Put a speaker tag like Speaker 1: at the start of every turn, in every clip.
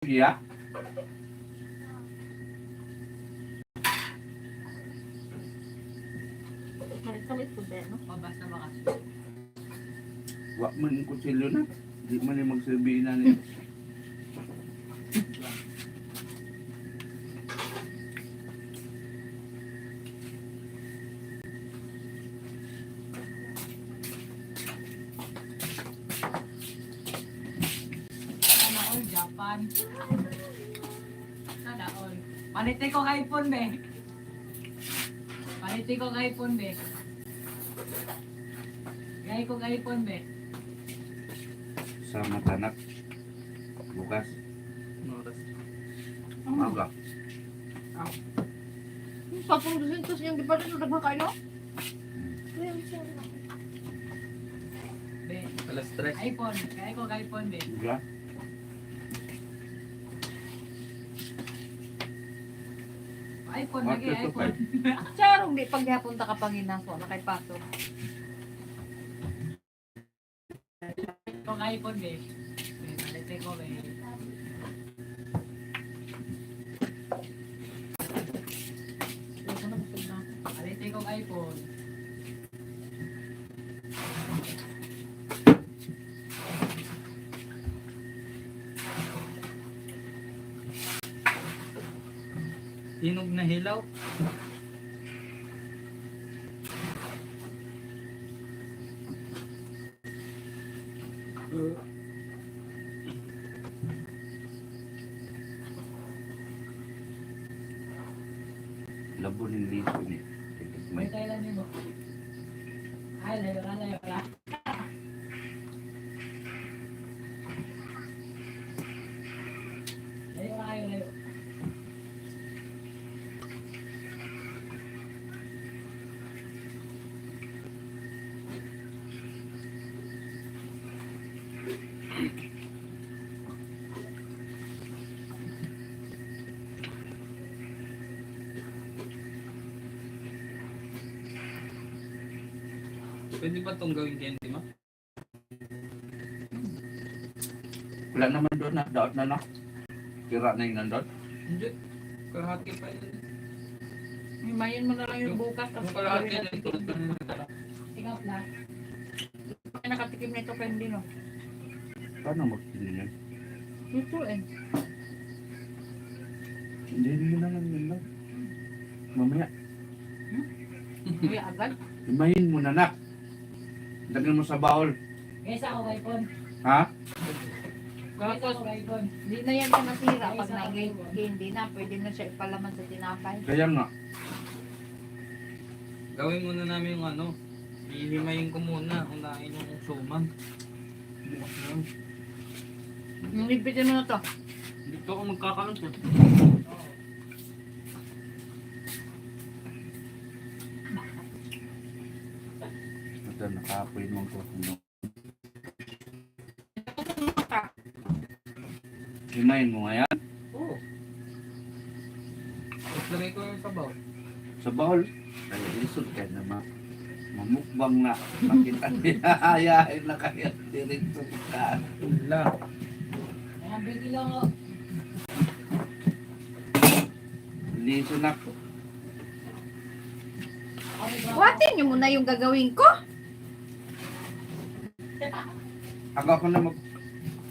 Speaker 1: Iya.
Speaker 2: Malit-malit po din, no?
Speaker 3: Mabasa ba kasi?
Speaker 1: Wa man yung kutsilyo na. Di man yung magsabihin na niya.
Speaker 3: Sana all Japan. Sana all. Palitin ko kay iPhone, be. Palitin ko kay iPhone, be. Gaya ko kay iPhone, be.
Speaker 1: Sa matanak. Bukas. Maga.
Speaker 2: Papundusin to siyang di pa rin nagmang kayo?
Speaker 3: Be.
Speaker 4: Alas 3.
Speaker 3: iPhone. Gaya ko kay iPhone, be.
Speaker 1: Buka.
Speaker 3: iPhone lagi,
Speaker 1: Bakit ito,
Speaker 3: iPhone.
Speaker 2: Charong di pagyapunta ka panginaso na kay Pato.
Speaker 3: Kung iPhone, be. Be, palitin ko, be. Palitin ko iPhone.
Speaker 4: Hinog na hilaw.
Speaker 1: Labo ng liso niya.
Speaker 3: May kailan din mo? Ay, layo ka, layo ka. Layo ka, layo.
Speaker 4: Pwede ba itong gawin candy ma?
Speaker 1: Wala naman doon na. Daot na na. Kira na yung nandun.
Speaker 4: Hindi. Kalahati pa yun.
Speaker 2: Himayin mo na lang yung bukas.
Speaker 4: Yung kalahati na ito.
Speaker 3: Tingap na.
Speaker 2: Ay, nakatikim na ito pa hindi, no?
Speaker 1: Paano magpili yan?
Speaker 2: Ito eh.
Speaker 1: Hindi na lang yun lang. Mamaya.
Speaker 2: Kuya agad.
Speaker 1: Imahin mo na nak. Lagyan mo sa baul.
Speaker 3: Guys, ako kay iPhone.
Speaker 1: Ha?
Speaker 3: Guys, ako kay iPhone.
Speaker 2: Hindi na yan masira. Pag hindi na, pwede na siya ipalaman sa tinapay.
Speaker 1: Kaya nga.
Speaker 4: Gawin muna namin yung ano. Ihimayin ko muna. Unahin yung suman.
Speaker 2: Lipitin mo na to.
Speaker 4: Dito ako magkakaroon.
Speaker 1: Ito, nakapoy mo ko. Himayin mo nga yan.
Speaker 4: Oo. Tapos lagay ko yung sabaw.
Speaker 1: Sa baul. Ay, isod ka na mamukbang na. Makita niya. Hayain na kayo. Dirito ka.
Speaker 4: Wala.
Speaker 3: Ayan, bigil lang ako.
Speaker 1: Liso na ko.
Speaker 2: Buhatin niyo muna yung gagawin ko.
Speaker 1: Ako na mag...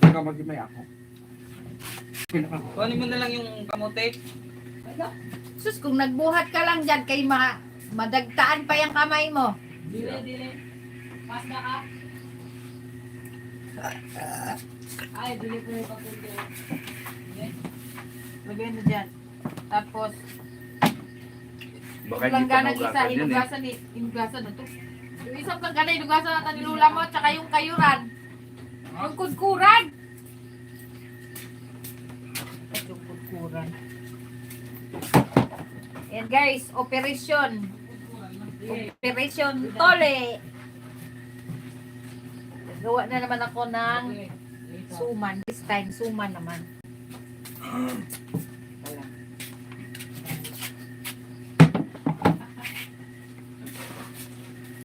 Speaker 1: Ako mag-imay ako.
Speaker 4: Kuhanin mo na lang yung kamote.
Speaker 2: Sus, kung nagbuhat ka lang dyan, kay madagtaan pa yung kamay mo.
Speaker 3: Dili, dili. Pas na ka. Ay, dili ko yung papunti.
Speaker 2: Lagyan mo dyan. Tapos,
Speaker 1: Baka
Speaker 2: lang
Speaker 1: hindi pa
Speaker 2: ganang isa,
Speaker 1: naugasan yun eh.
Speaker 2: hinugasan na to. Yung isang lang ganang hinugasan natin ni Lula mo, tsaka yung kayuran. Yung kudkuran. At yung kudkuran. Ayan guys, operation. Operation Tole. Gawa na naman ako ng suman. This time, suman naman.